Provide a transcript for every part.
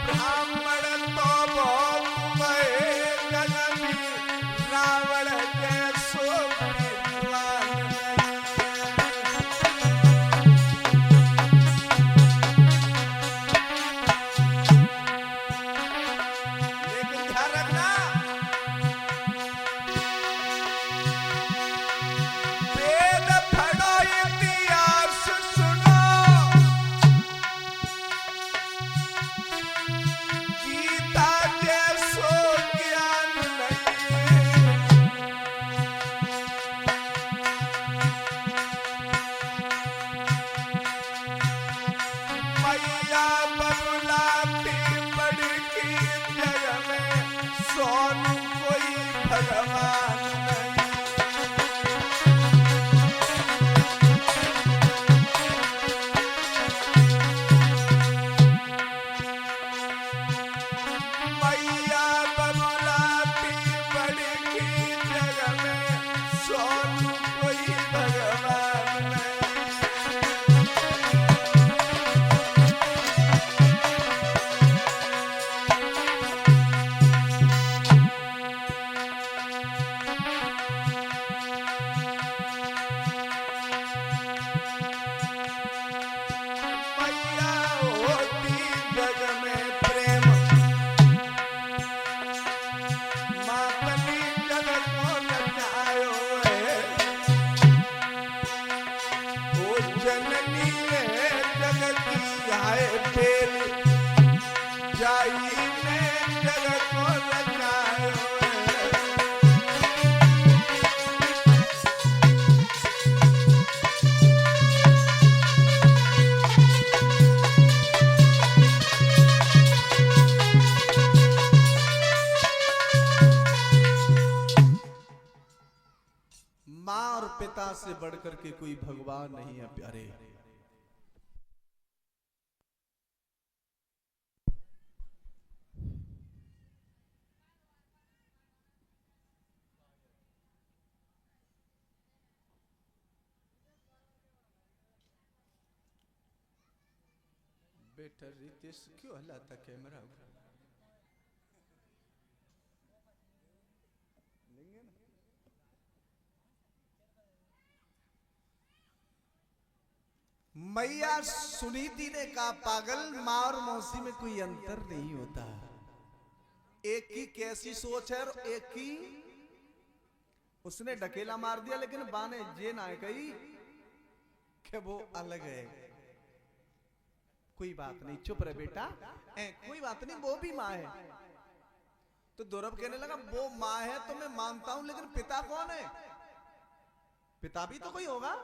ब्राह्मण तो बहुत भये जगती, रावण जैसो विद्वान नहीं। लेकिन ध्यान रखना, वेद पढ़ो इतिहास सुनो, गीता जैसो ज्ञान नहीं। मैया बबुलाती बड़की जग में, सोनू कोई भगवान नहीं। मैया बबुलाती बड़की जग में, सोनू कोई भगवान नहीं। मैया होती जग में प्रेम, मातनी जग को नचायो है। ओ जननी है जग की आए बेली, जाई ने जग को नचायो है। माँ और पिता से बढ़कर के कोई भगवान नहीं है प्यारे। बेटा रितेश क्यों हलाता कैमरा? मैया सुनीति ने कहा, पागल, माँ और मौसी में कोई अंतर नहीं होता। एक की कैसी सोच है और एक की, उसने ढकेला मार दिया लेकिन बाने ये ना कही कि वो अलग है। कोई बात नहीं, चुप रहे बेटा, कोई बात नहीं, वो भी माँ है। तो दौरव कहने लगा, वो माँ है तो मैं मानता हूं, लेकिन पिता कौन है? पिता भी तो कोई होगा।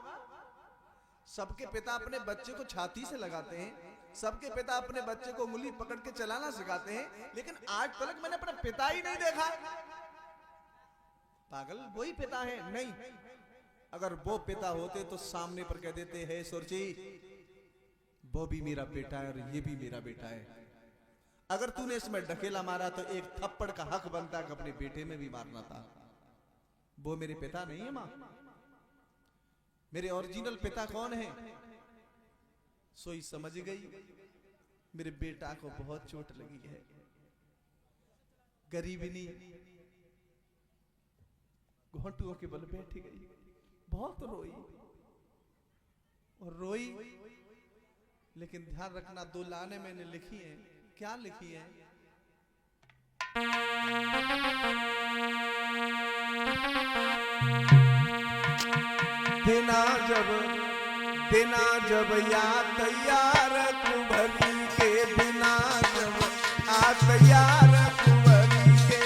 सबके पिता अपने बच्चे को छाती से लगाते हैं, सबके पिता अपने बच्चे को उंगली पकड़ के चलाना सिखाते हैं, लेकिन आज तक मैंने अपना पिता ही नहीं देखा। पागल, वही पिता है? नहीं, अगर वो पिता होते तो सामने पर कह देते हैं, सुरजी वो भी मेरा बेटा है और ये भी मेरा बेटा है। अगर तूने इसमें ढकेला मारा तो एक थप्पड़ का हक बनता कि अपने बेटे में भी मारना था। वो मेरे पिता नहीं है मां। मेरे ओरिजिनल पिता कौन है? सोई समझ गई, मेरे बेटा को बहुत चोट लगी है, गरीबनी घोंटुओं के बल बैठ गई, बहुत रोई और रोई। लेकिन ध्यान रखना, दो लाने मैंने लिखी हैं। क्या लिखी है? बिना जब या तैयार कुंभरी के, बिना जब आ तैयार कुंभरी के,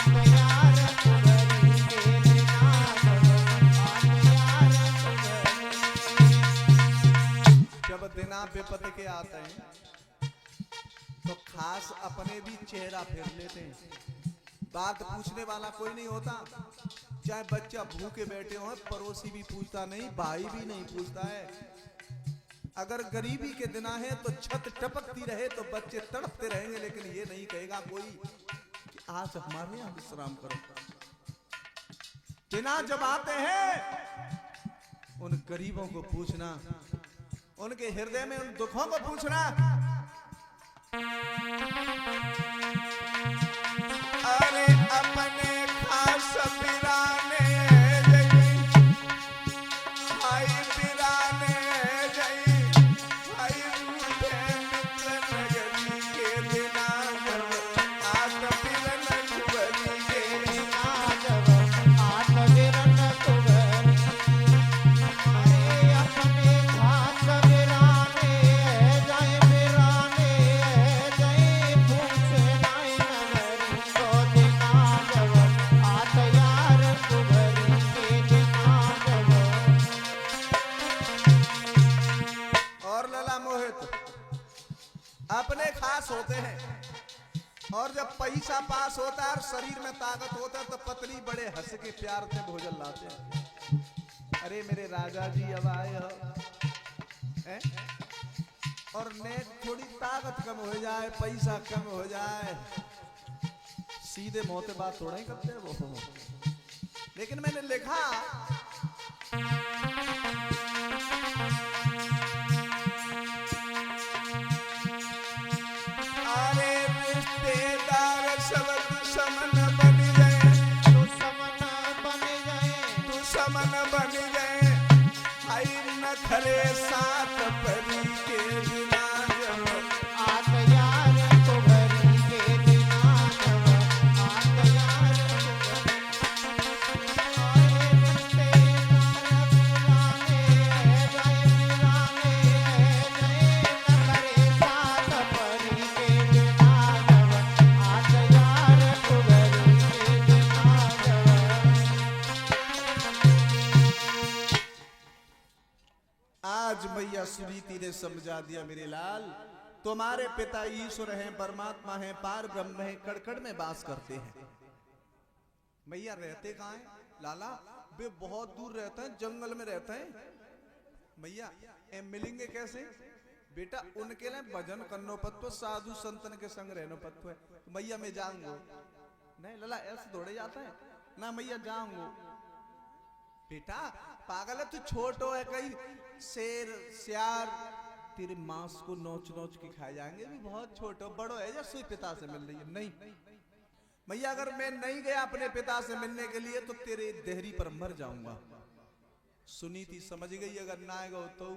तैयार कुंभरी के, बिना जब आ तैयार कुंभरी। जब दिना विपद के आते हैं तो खास अपने भी चेहरा फेर लेते हैं। बात पूछने वाला कोई नहीं होता, चाहे बच्चा भूखे बैठे हो, पड़ोसी भी पूछता नहीं, भाई भी नहीं पूछता है। अगर गरीबी के दिन है तो छत टपकती रहे तो बच्चे तड़पते रहेंगे, लेकिन ये नहीं कहेगा कोई कि आज हमारे यहाँ विश्राम करो। दिना जब आते हैं उन गरीबों को पूछना उनके हृदय में उन दुखों को पूछना। अरे अपने खास पिराने भाई पिराने जई भाई रूठे मित्र नगरी के बिना जब आत पिरन कुबरी के बिना जब आत पिरन कुबरी। अरे अपने खास पिराने जय पिराने जय पूछे नाई नगरी को बिना जब आत यार कुबरी के बिना जब। और लला मोहित अपने खास होते हैं, और जब पैसा पास होता है और शरीर में ताकत होता है तो पत्नी बड़े हंस के प्यार से भोजन लाते हैं। अरे मेरे राजा जी अब आए हो हैं? और ने थोड़ी ताकत कम हो जाए, पैसा कम हो जाए, सीधे मोते बात थोड़ा ही करते हैं वो। लेकिन मैंने लिखा अरे रिश्तेदार सब दुश्मन बन गए, दुश्मन बन गए, दुश्मन बन गए। भाई नखरे साथ परी के बिना जब आत यार को भरी के बिना जब आत यार को भरी। आज मैया सुनीति ने समझा दिया मेरे लाल, तुम्हारे पिता ईश्वर हैं, परमात्मा हैं, पार ब्रह्म हैं, कड़कड़ में वास करते हैं। मैया रहते कहाँ हैं लाला? वे बहुत दूर रहते हैं, जंगल में रहते हैं। मैया मिलेंगे कैसे? बेटा उनके लिए भजन करनो पत्तो, साधु संतन के संग रहनो पत्तो है। तो मैया मैं जाऊंगा नहीं लाला, ऐसे दौड़े जाता है ना। मैया जाऊंगा। बेटा पागल है तू, छोटो है, कहीं शेर सियार तेरे मांस को नोच नोच के खाए जाएंगे, भी बहुत छोटो, बड़ो है जैसे पिता से मिल रही है। नहीं मैया अगर मैं नहीं गया अपने पिता से मिलने के लिए तो तेरे देहरी पर मर जाऊंगा। सुनीति समझ गई अगर ना आएगा तो